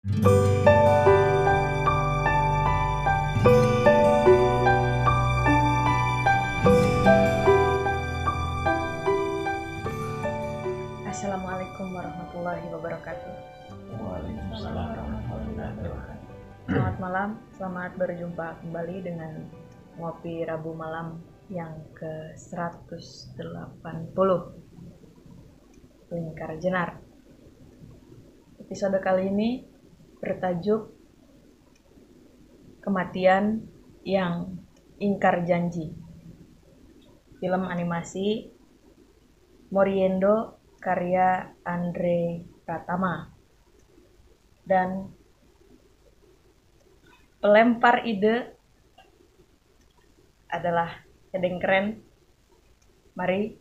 Assalamualaikum warahmatullahi wabarakatuh. Waalaikumsalam warahmatullahi wabarakatuh. Selamat malam, selamat berjumpa kembali dengan Ngopi Rabu Malam yang ke-180 Lingkar Jenar. Episode kali ini bertajuk Kematian yang Ingkar Janji. Film animasi Moriendo karya Andre Pratama. Dan pelempar ide adalah Edeng Keren. Mari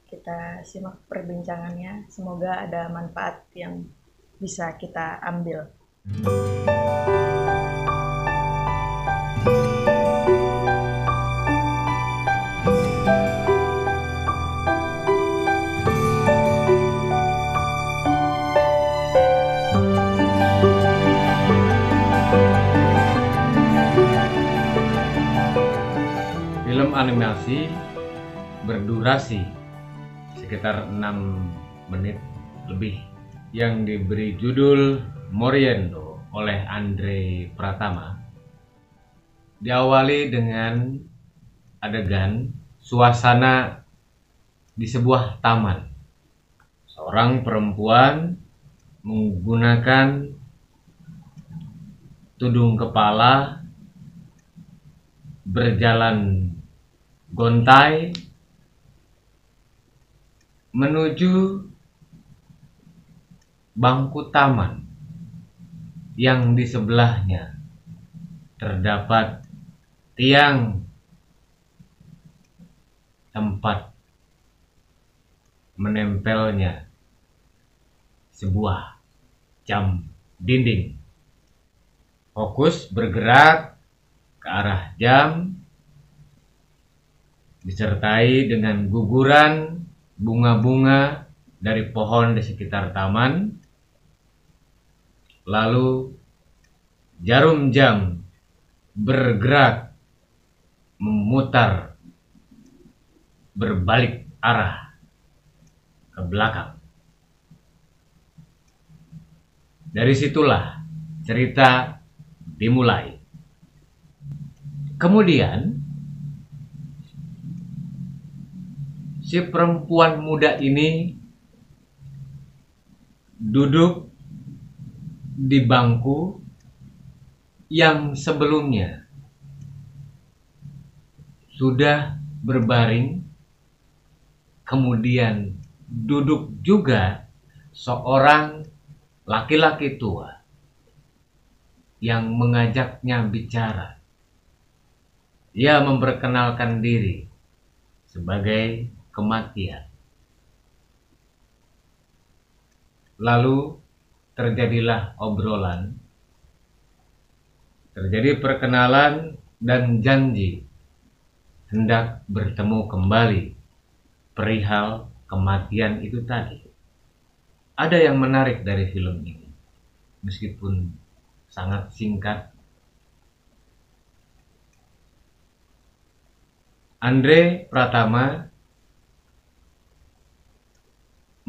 kita simak perbincangannya. Semoga ada manfaat yang bisa kita ambil. Film animasi berdurasi sekitar 6 menit lebih yang diberi judul Moriendo oleh Andre Pratama diawali dengan adegan suasana di sebuah taman. Seorang perempuan menggunakan tudung kepala berjalan gontai menuju bangku taman yang di sebelahnya terdapat tiang tempat menempelnya sebuah jam dinding. Fokus bergerak ke arah jam disertai dengan guguran bunga-bunga dari pohon di sekitar taman. Lalu jarum jam bergerak memutar berbalik arah ke belakang. Dari situlah cerita dimulai. Kemudian si perempuan muda ini duduk di bangku yang sebelumnya sudah berbaring. Kemudian duduk juga seorang laki-laki tua yang mengajaknya bicara. Ia memperkenalkan diri sebagai kematian. Lalu terjadilah obrolan, terjadi perkenalan dan janji hendak bertemu kembali perihal kematian itu tadi. Ada yang menarik dari film ini, meskipun sangat singkat. Andre Pratama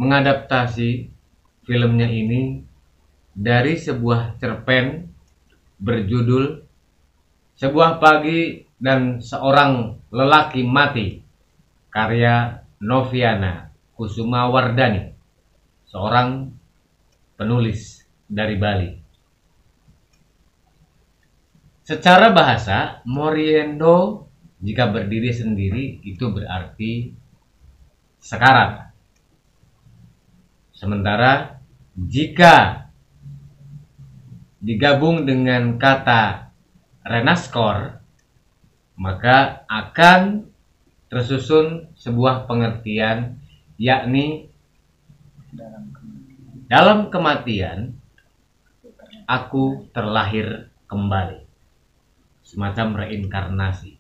mengadaptasi filmnya ini dari sebuah cerpen berjudul Sebuah Pagi dan Seorang Lelaki Mati karya Noviana Kusumawardhani, seorang penulis dari Bali. Secara bahasa, Moriendo jika berdiri sendiri itu berarti sekarang. Sementara jika digabung dengan kata renaskor, maka akan tersusun sebuah pengertian, yakni dalam kematian aku terlahir kembali. Semacam reinkarnasi.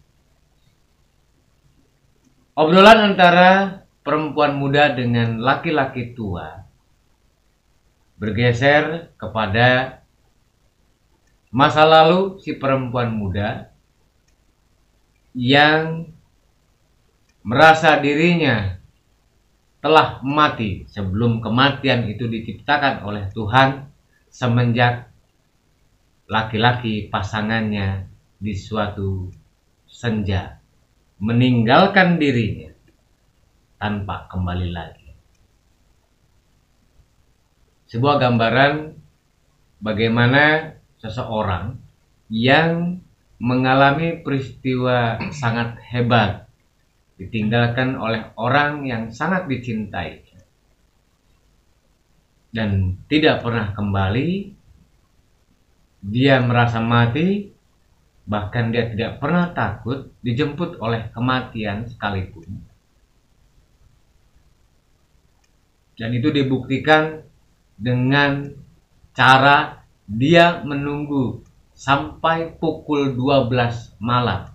Obrolan antara perempuan muda dengan laki-laki tua bergeser kepada Masa lalu si perempuan muda yang merasa dirinya telah mati sebelum kematian itu diciptakan oleh Tuhan, semenjak laki-laki pasangannya di suatu senja meninggalkan dirinya tanpa kembali lagi. Sebuah gambaran bagaimana seseorang yang mengalami peristiwa sangat hebat, ditinggalkan oleh orang yang sangat dicintai dan tidak pernah kembali. Dia merasa mati, bahkan dia tidak pernah takut dijemput oleh kematian sekalipun. Dan itu dibuktikan dengan cara dia menunggu sampai pukul 12 malam,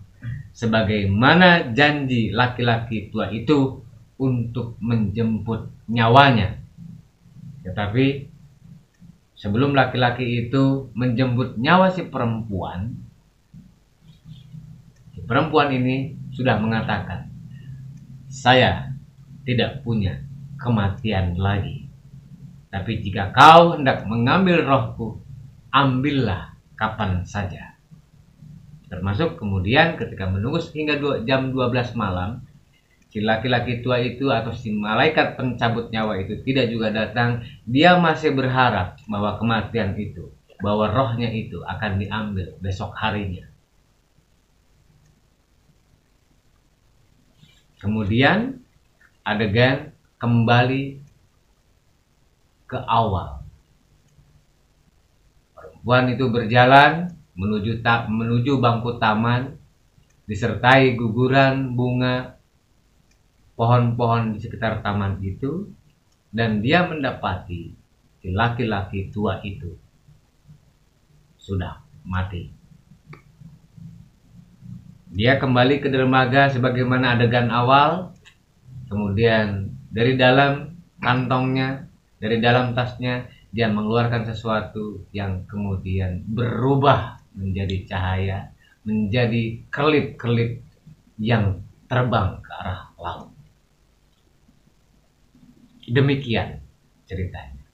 sebagaimana janji laki-laki tua itu untuk menjemput nyawanya. Tetapi sebelum laki-laki itu menjemput nyawa si perempuan ini sudah mengatakan, "Saya tidak punya kematian lagi. Tapi jika kau hendak mengambil rohku, ambillah kapan saja." Termasuk kemudian ketika menunggu hingga jam 12 malam, si laki-laki tua itu atau si malaikat pencabut nyawa itu tidak juga datang. Dia masih berharap bahwa kematian itu, bahwa rohnya itu akan diambil besok harinya. Kemudian adegan kembali ke awal. Perempuan itu berjalan menuju bangku taman, disertai guguran bunga pohon-pohon di sekitar taman itu, dan dia mendapati si laki-laki tua itu sudah mati. Dia kembali ke dermaga sebagaimana adegan awal. Kemudian dari dalam kantongnya, dari dalam tasnya, dia mengeluarkan sesuatu yang kemudian berubah menjadi cahaya, menjadi kelip-kelip yang terbang ke arah laut. Demikian ceritanya.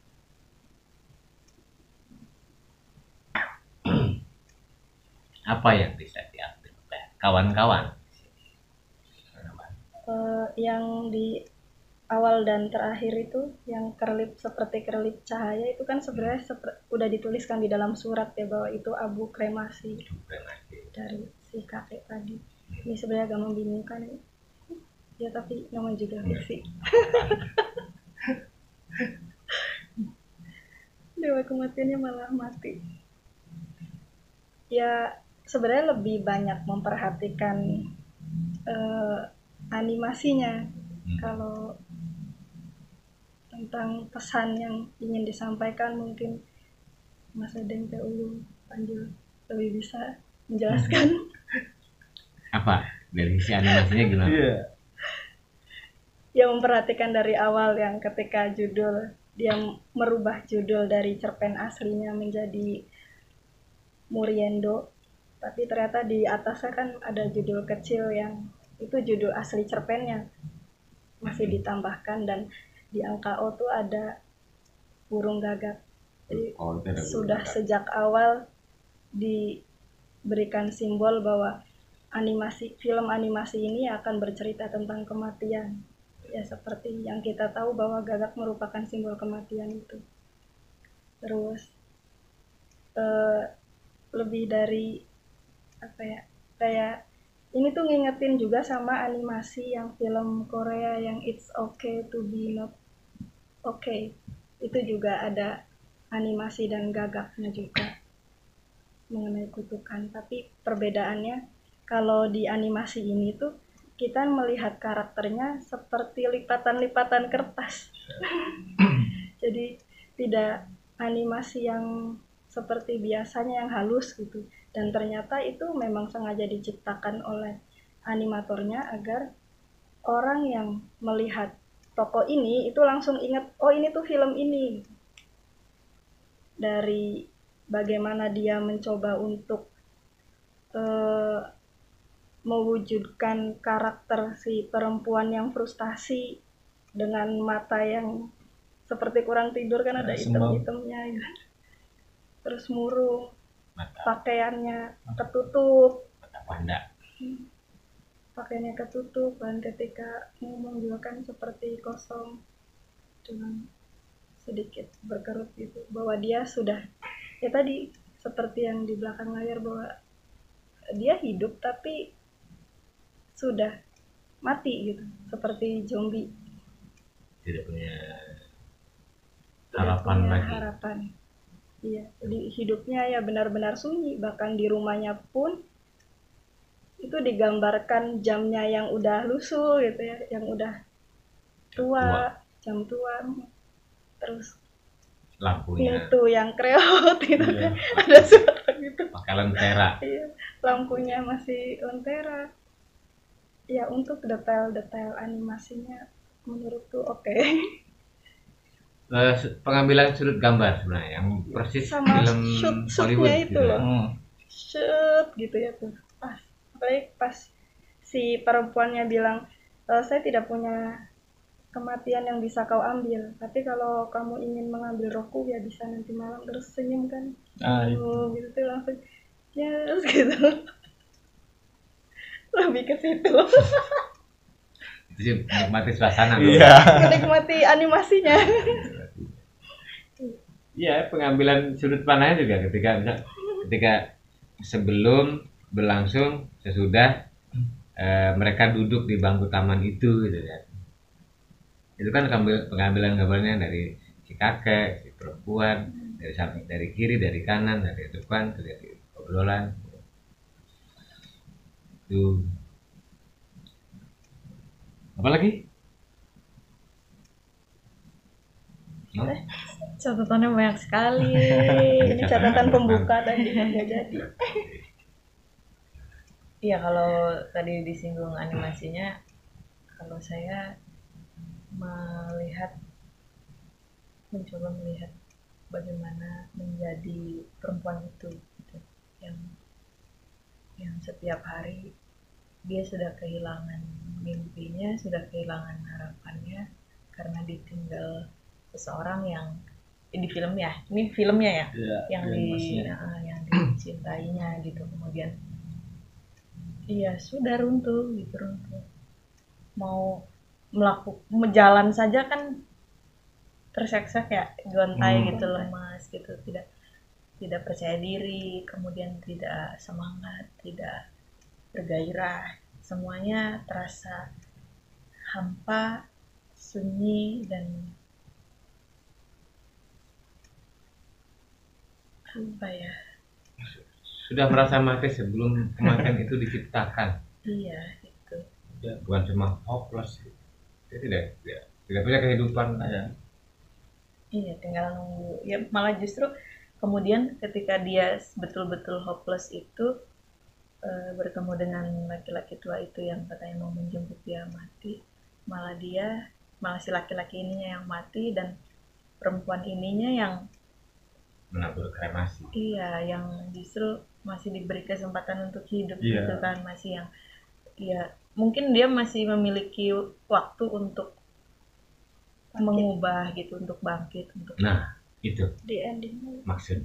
Apa yang bisa diambil oleh kawan-kawan? Yang di awal dan terakhir itu, yang kerlip seperti kerlip cahaya itu kan sebenarnya udah dituliskan di dalam surat ya, bahwa itu abu kremasi dari si kakek tadi. Ini sebenarnya agak membingungkan ya, tapi namanya juga fiksi. Dewa kematiannya malah mati. Ya sebenarnya lebih banyak memperhatikan animasinya. Kalau tentang pesan yang ingin disampaikan mungkin Mas Edeng Ulu Panjul lebih bisa menjelaskan. Apa dari sisi animasinya gimana? Ya memperhatikan dari awal, yang ketika judul dia merubah judul dari cerpen aslinya menjadi Muriendo, tapi ternyata di atasnya kan ada judul kecil yang itu judul asli cerpennya masih ditambahkan, dan di angka O tuh ada burung gagak. Jadi sudah sejak awal diberikan simbol bahwa film animasi ini akan bercerita tentang kematian. Ya seperti yang kita tahu bahwa gagak merupakan simbol kematian itu. Terus lebih dari apa ya, kayak ini tuh ngingetin juga sama animasi yang film Korea yang It's Okay to Be Not Okay. Itu juga ada animasi dan gagaknya juga mengenai kutukan. Tapi perbedaannya kalau di animasi ini tuh kita melihat karakternya seperti lipatan-lipatan kertas. Jadi tidak animasi yang seperti biasanya yang halus gitu. Dan ternyata itu memang sengaja diciptakan oleh animatornya agar orang yang melihat tokoh ini itu langsung ingat, oh ini tuh film ini. Dari bagaimana dia mencoba untuk eh, mewujudkan karakter si perempuan yang frustasi dengan mata yang seperti kurang tidur kan ada hitam-hitamnya gitu. Terus murung, pakaiannya ketutup, pakaiannya ketutup, dan ketika ngomong juga kan seperti kosong dengan sedikit berkerut gitu, bahwa dia sudah ya tadi seperti yang di belakang layar, bahwa dia hidup tapi sudah mati gitu, seperti zombie, Tidak punya tidak harapan punya lagi. harapan. Iya, jadi hidupnya ya benar-benar sunyi, bahkan di rumahnya pun itu digambarkan jamnya yang udah lusuh gitu ya, yang udah tua, jam tua, terus Lampunya pintu yang kreot gitu kan, ada suara gitu. pakai lentera. Iya, lampunya masih lentera. Ya, untuk detail-detail animasinya menurutku oke. Pengambilan sudut gambar sebenarnya yang persis Sama film shoot-shootnya Hollywood itu gitu. loh. Shoot gitu ya tuh. Apalagi pas si perempuannya bilang, saya tidak punya kematian yang bisa kau ambil, tapi kalau kamu ingin mengambil rohku ya bisa nanti malam, terus senyum kan. Gitu tuh langsung yes gitu. Lebih ke situ. Itu sih menikmati suasana. Menikmati animasinya. Iya, pengambilan sudut pandangnya juga ketika sebelum berlangsung, sesudah mereka duduk di bangku taman itu gitu ya. Itu kan pengambilan gambarnya dari si kakek, si perempuan, dari kiri, dari kanan, dari depan, dari obrolan. Itu apa lagi? Catatannya banyak sekali. Ini catatan pembuka tadi nggak jadi. Iya, kalau tadi disinggung animasinya, kalau saya mencoba melihat bagaimana menjadi perempuan itu gitu. yang setiap hari dia sudah kehilangan mimpinya, sudah kehilangan harapannya karena ditinggal seseorang yang di filmnya, ini filmnya ya, yang dicintainya gitu. Kemudian iya sudah runtuh gitu, mau jalan saja kan terseok-seok ya, gontai gitu, lemas gitu, tidak percaya diri, kemudian tidak semangat, tidak bergairah, semuanya terasa hampa, sunyi, dan apa ya, sudah merasa mati sebelum kematian itu diciptakan. iya itu Ya, bukan cuma hopeless, dia tidak punya kehidupan aja. iya, tinggal nunggu ya. Malah justru kemudian ketika dia betul-betul hopeless itu bertemu dengan laki-laki tua itu yang katanya mau menjemput dia mati, malah si laki-laki ininya yang mati dan perempuan ininya yang menabur kremasi. Iya, yang justru masih diberi kesempatan untuk hidup gitu kan, masih yang ya mungkin dia masih memiliki waktu untuk mengubah gitu, untuk bangkit, untuk itu di endingnya maksud.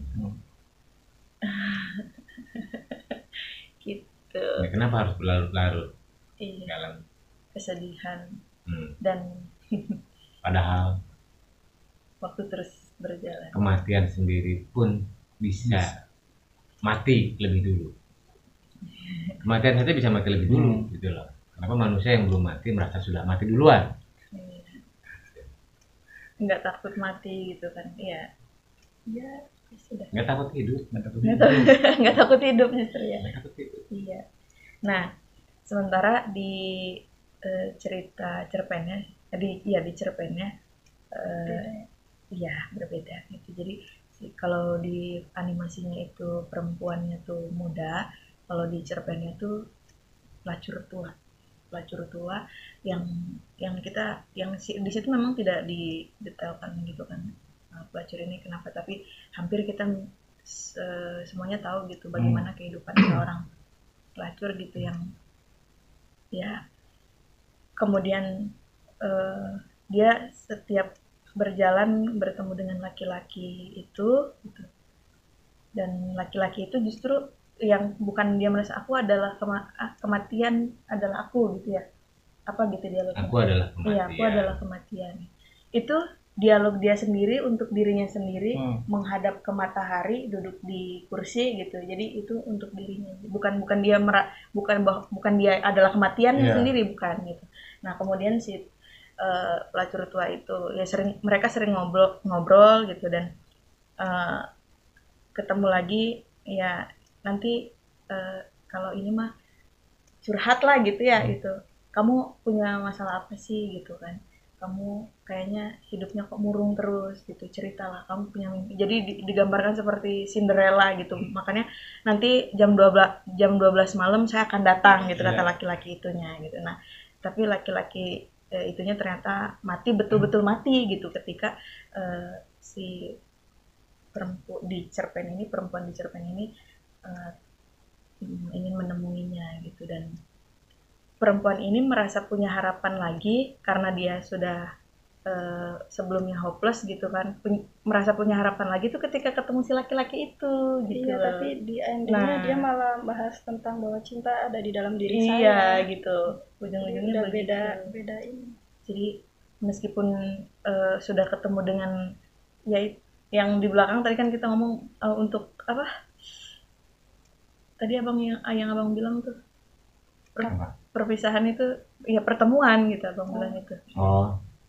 gitu. Ya, kenapa harus berlarut-larut dalam kesedihan dan padahal waktu terus berjalan. Kematian sendiri pun bisa mati lebih dulu. Kematian saja bisa mati lebih dulu gitu loh. Kenapa manusia yang belum mati merasa sudah mati duluan? Nggak takut mati gitu kan? Iya. Ya sudah. Nggak takut hidup. Nggak takut hidup justru ya. Nggak takut hidup. Iya. Nah, sementara di cerita cerpennya, di cerpennya, iya berbeda gitu. Jadi kalau di animasinya itu perempuannya tuh muda, kalau di cerpennya tuh pelacur tua yang di situ memang tidak didetailkan gitu kan pelacur ini kenapa, tapi hampir kita semuanya tahu gitu bagaimana kehidupan seorang pelacur gitu yang ya kemudian dia setiap berjalan bertemu dengan laki-laki itu gitu. Dan laki-laki itu justru yang bukan dia merasa aku adalah kematian adalah aku gitu ya, apa gitu dialognya, Aku adalah kematian. iya aku adalah kematian, itu dialog dia sendiri untuk dirinya sendiri, menghadap ke matahari, duduk di kursi gitu. Jadi itu untuk dirinya, bukan dia bukan dia adalah kematian sendiri, bukan gitu. Nah kemudian si pelacur tua itu ya mereka sering ngobrol gitu, dan ketemu lagi ya nanti kalau ini mah curhat lah gitu ya, gitu kamu punya masalah apa sih gitu kan, kamu kayaknya hidupnya kok murung terus gitu, ceritalah kamu punya mimpi. Jadi digambarkan seperti Cinderella gitu. Makanya nanti jam 12 malam saya akan datang gitu, kata laki-laki itunya gitu. Nah tapi laki-laki itunya ternyata mati, betul-betul mati gitu ketika si perempuan di cerpen ini ingin menemuinya gitu. Dan perempuan ini merasa punya harapan lagi karena dia sudah sebelumnya hopeless gitu kan, merasa punya harapan lagi tuh ketika ketemu si laki-laki itu gitu. Iya, tapi di endingnya dia malah bahas tentang bahwa cinta ada di dalam diri saya. Iya gitu, ujung-ujungnya begitu. beda ini. Jadi meskipun sudah ketemu dengan ya yang di belakang tadi kan kita ngomong untuk apa? Tadi yang abang bilang tuh perpisahan itu ya pertemuan gitu, abang bilang itu.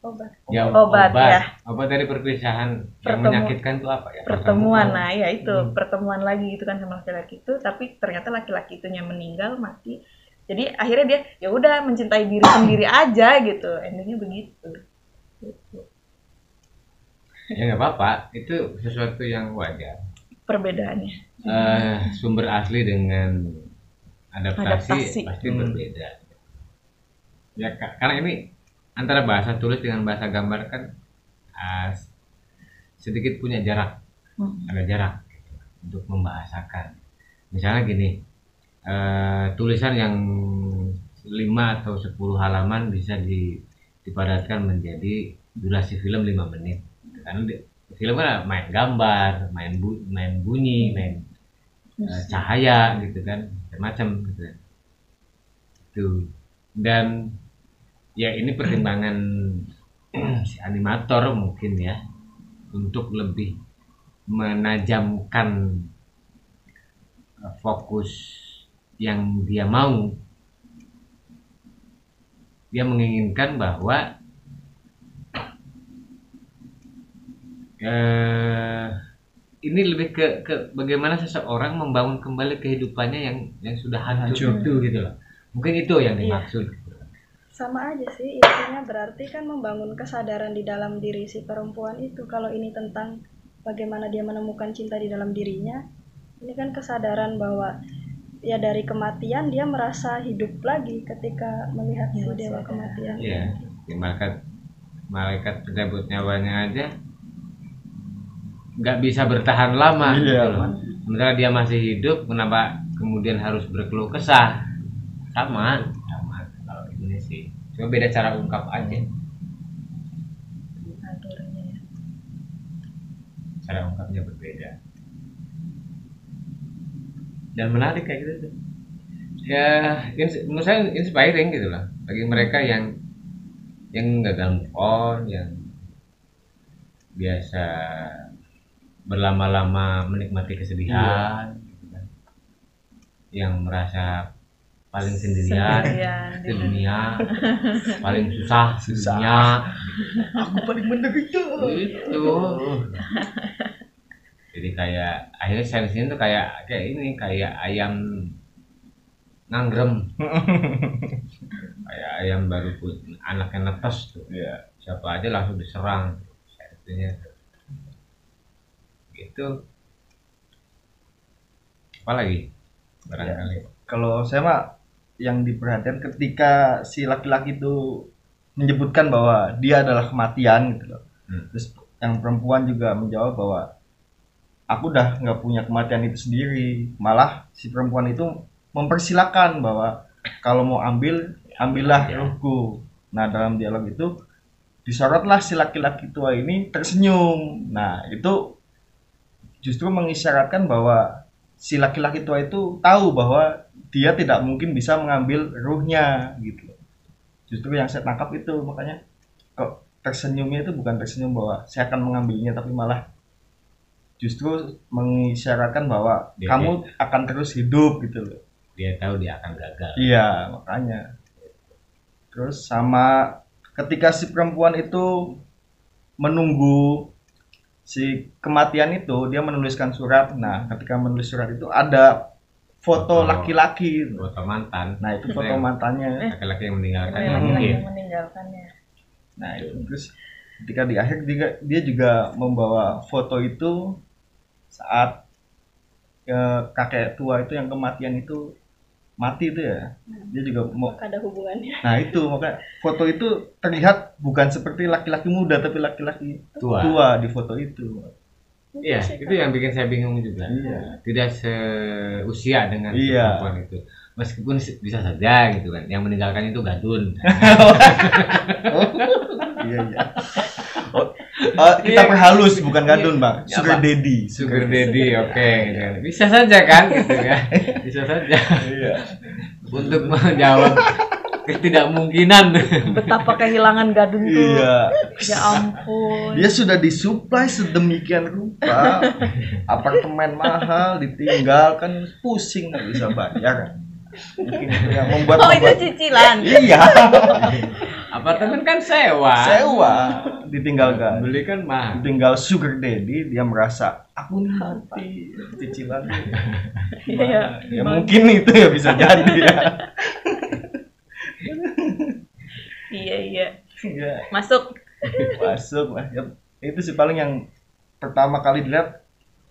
Obat. Ya, obat ya. Obat dari perpisahan yang menyakitkan itu apa ya? Pertemuan. Nah ya itu pertemuan lagi gitu kan sama laki-laki itu, tapi ternyata laki-laki itunya meninggal, mati. Jadi akhirnya dia ya udah mencintai diri sendiri aja gitu, endingnya begitu. Gitu. Ya nggak apa-apa, itu sesuatu yang wajar. Perbedaannya. Sumber asli dengan adaptasi. Pasti berbeda. Ya karena ini antara bahasa tulis dengan bahasa gambar kan sedikit punya jarak, ada jarak gitu, untuk membahasakan. Misalnya gini, tulisan yang 5 atau 10 halaman bisa dipadatkan menjadi durasi film 5 menit. Karena film kan main gambar, main bunyi, main cahaya gitu kan, macam-macam gitu. Tuh. Dan ya ini pertimbangan si animator mungkin ya, untuk lebih menajamkan fokus yang dia mau. Dia menginginkan bahwa ini lebih ke bagaimana seseorang membangun kembali kehidupannya yang sudah hancur itu gitu loh. Mungkin itu yang dimaksud. Sama aja sih, intinya berarti kan membangun kesadaran di dalam diri si perempuan itu. Kalau ini tentang bagaimana dia menemukan cinta di dalam dirinya, ini kan kesadaran bahwa ya dari kematian dia merasa hidup lagi ketika melihat si dewa kematian. Iya, malaikat pencabut nyawanya aja nggak bisa bertahan lama. Sementara dia masih hidup, kenapa kemudian harus berkeluh kesah? Sama. Kalau ini sih cuma beda cara ungkap aja. Cara ungkapnya berbeda dan menarik kayak gitu tuh. Ya menurut saya inspiring gitu lah bagi mereka yang gagal move on, yang biasa berlama-lama menikmati kesedihan, gitu kan. Yang merasa paling sendirian di dunia, paling susah di dunia. Aku paling menderita. Itu. Jadi kayak akhirnya sensin tuh kayak ayam nganggrem. Kayak ayam baru anaknya netes tuh. Siapa aja langsung diserang. Artinya gitu. Apalagi barangkali. Kalau saya mah yang diperhatikan ketika si laki-laki itu menyebutkan bahwa dia adalah kematian gitu loh. Terus yang perempuan juga menjawab bahwa aku udah nggak punya kematian itu sendiri. Malah si perempuan itu mempersilahkan bahwa kalau mau ambillah Ya. ruhku. Nah, dalam dialog itu disorotlah si laki-laki tua ini tersenyum. Nah, itu justru mengisyaratkan bahwa si laki-laki tua itu tahu bahwa dia tidak mungkin bisa mengambil ruhnya gitu. Justru yang saya tangkap itu, makanya kok tersenyumnya itu bukan tersenyum bahwa saya akan mengambilnya, tapi malah justru mengisyaratkan bahwa kamu akan terus hidup gitu loh. Dia tahu dia akan gagal. Iya, makanya. Terus sama ketika si perempuan itu menunggu si kematian itu, dia menuliskan surat. Nah, ketika menulis surat itu ada foto laki-laki. Foto mantan. Nah, itu foto mantannya. Laki-laki yang meninggalkan. Laki-laki yang meninggalkannya. Nah, itu terus ketika di akhir dia juga membawa foto itu saat kakek tua itu yang kematian itu mati itu ya, dia juga mau ada hubungannya. Nah itu makanya foto itu terlihat bukan seperti laki-laki muda tapi laki-laki tua di foto itu. Iya, itu yang bikin saya bingung juga. Iya. Tidak seusia dengan Iya. perempuan itu. Meskipun bisa saja gitu kan, yang meninggalkan itu gadun. Iya iya. Kita perhalus bukan gadun bang, sugar daddy. Sugar daddy, oke. Bisa saja kan, gitu ya. Bisa saja. Iya. Untuk menjawab ketidakmungkinan. Betapa kehilangan gadun tuh. Iya. Ya ampun. Dia sudah disuplai sedemikian rupa, apartemen mahal ditinggalkan, pusing nggak bisa bayar. Mungkin itu yang membuat itu cicilan. Iya. Apartemen kan sewa. Ditinggalkan. Beli kan mahal. Tinggal sugar daddy, dia merasa aku nih mati cicilan. Iya. Ya mungkin itu ya bisa jadi ya. Iya. Iya. Masuk lah. Ya, itu sih paling yang pertama kali dilihat,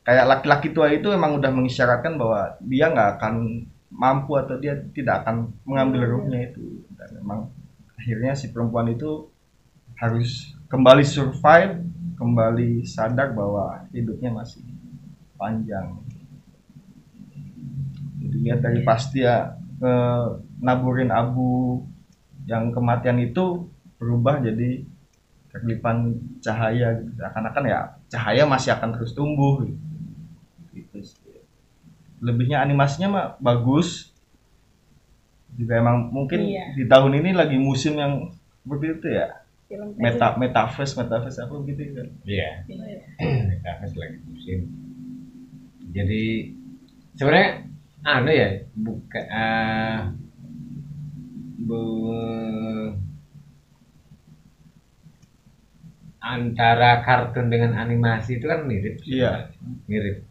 kayak laki-laki tua itu emang udah mengisyaratkan bahwa dia nggak akan mampu atau dia tidak akan mengambil ruhnya itu. Dan memang akhirnya si perempuan itu harus kembali survive, kembali sadar bahwa hidupnya masih panjang. Dilihat dari pas dia naburin abu yang kematian itu berubah jadi kekelipan cahaya gitu. Akan-akan ya cahaya masih akan terus tumbuh gitu. Lebihnya animasinya mah bagus juga, emang mungkin di tahun ini lagi musim yang seperti itu ya, metaverse apa gitu kan. Iya. Metaverse lagi musim. Jadi sebenarnya ya antara kartun dengan animasi itu kan mirip. Iya. Mirip.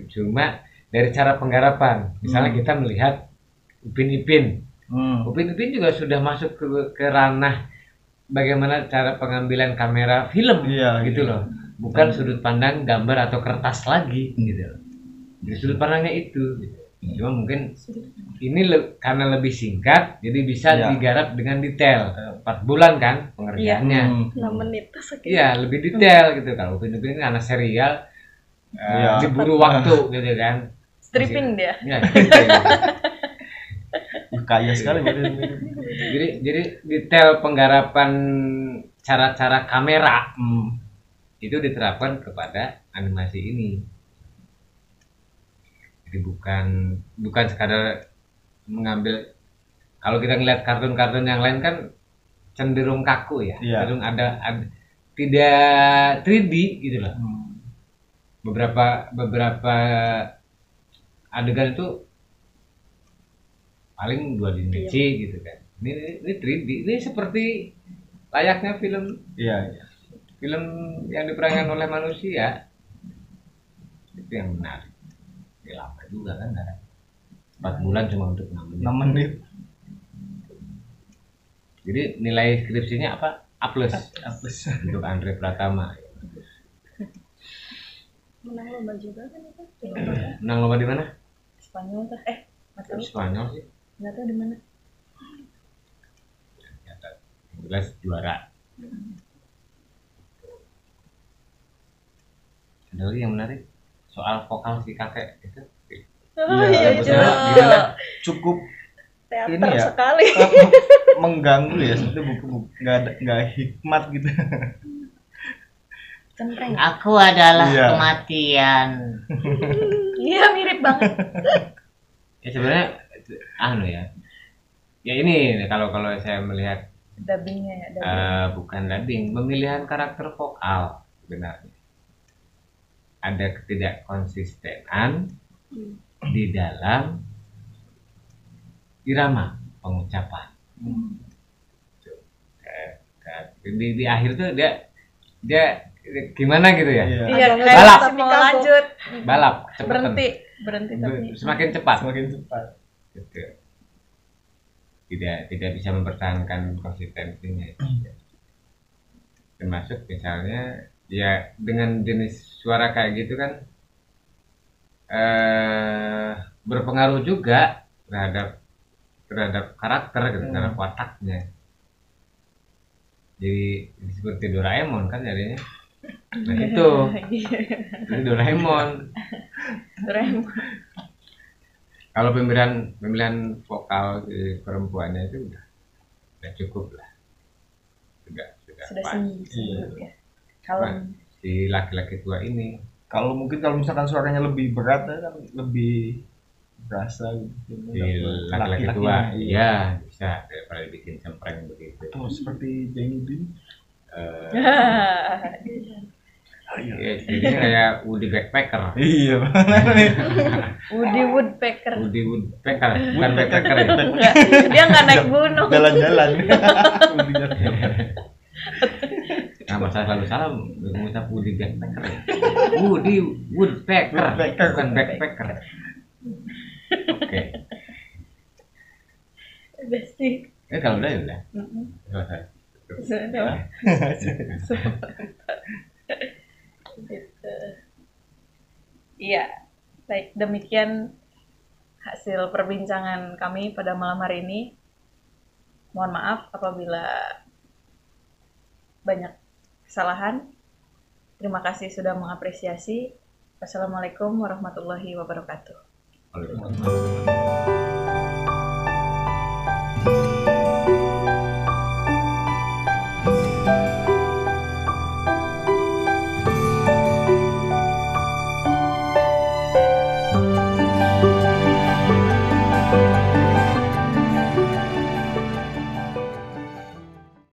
Cuma dari cara penggarapan, misalnya kita melihat Upin Ipin. Upin Ipin juga sudah masuk ke ranah bagaimana cara pengambilan kamera film, gitu loh. Bukan sudut pandang gambar atau kertas lagi, gitu loh. Jadi sudut pandangnya itu. Gitu. Cuma mungkin ini karena lebih singkat, jadi bisa digarap dengan detail. 4 bulan kan pengerjaannya. 6 menit. Iya, lebih detail gitu. Kalau Upin Ipin karena serial, diburu waktu gitu kan. Stripping dia. Ya, kaya sekali. Jadi detail penggarapan cara-cara kamera itu diterapkan kepada animasi ini. Jadi bukan sekadar mengambil. Kalau kita ngeliat kartun-kartun yang lain kan cenderung kaku ya, cenderung ada tidak 3D gitu loh. Beberapa adegan itu paling 2 dimensi gitu kan. Ini 3D, ini seperti layaknya film. Iya. Film yang diperankan oleh manusia. Itu yang menarik. Ya, lama juga kan, 4 bulan cuma untuk 6 menit. 6 menit. Jadi nilai skripsinya apa? A+. Untuk Andre Pratama. Menang lomba juga kan itu? Menang lomba di mana? Spanyol kah? Spanyol sih. Nggak tahu di mana. Jelas juara. Ada lagi yang menarik soal vokal si kakek itu. Oh Iya, iya, betul. Cuk. Gimana? Cukup Teater Ini ya. sekali. mengganggu ya, sebenarnya buku nggak hikmat gitu. Cempreng. Aku adalah Iya. kematian. Iya, mirip banget. Ya sebenarnya ya. Ya ini kalau saya melihat Dubbingnya ya, dubbing. bukan dubbing, pemilihan karakter vokal sebenarnya. Ada ketidakkonsistenan di dalam irama pengucapan. Di akhir tuh dia gimana gitu ya? Iya. Iya, Agak kayak balap. masih mau lanjut. Balap cepetan. Berhenti tapi. Semakin cepat. Semakin cepat. Gitu. Tidak bisa mempertahankan konsistensinya itu. Termasuk misalnya ya dengan jenis suara kayak gitu kan berpengaruh juga terhadap karakter gitu, terhadap wataknya. Jadi seperti Doraemon kan jadinya. Nah itu Doraemon. Kalau pemilihan vokal si perempuannya itu udah cukup lah, sudah Sudah pas. sembuh ya. Kalau Nah, si laki-laki tua ini Kalau misalkan suaranya lebih berat ya kan lebih berasa gitu. si laki-laki tua, Iya. iya bisa daripada bikin cempreng begitu. Tuh seperti Jainuddin. Ya, jadinya kayak Woody Backpacker. Iya. Woody Woodpecker. Woody Woodpecker, bukan backpacker ya. Enggak, dia nggak naik gunung. Jalan-jalan. Nah, masa selalu salah mengucap Woody Backpacker ya. Woody Woodpecker, Woodpecker. bukan backpacker. Oke. Udah sih. Kalau udah ya udah. Sudah. Gitu. Iya, baik demikian hasil perbincangan kami pada malam hari ini. Mohon maaf apabila banyak kesalahan. Terima kasih sudah mengapresiasi. Wassalamualaikum warahmatullahi wabarakatuh. Waalaikumsalam.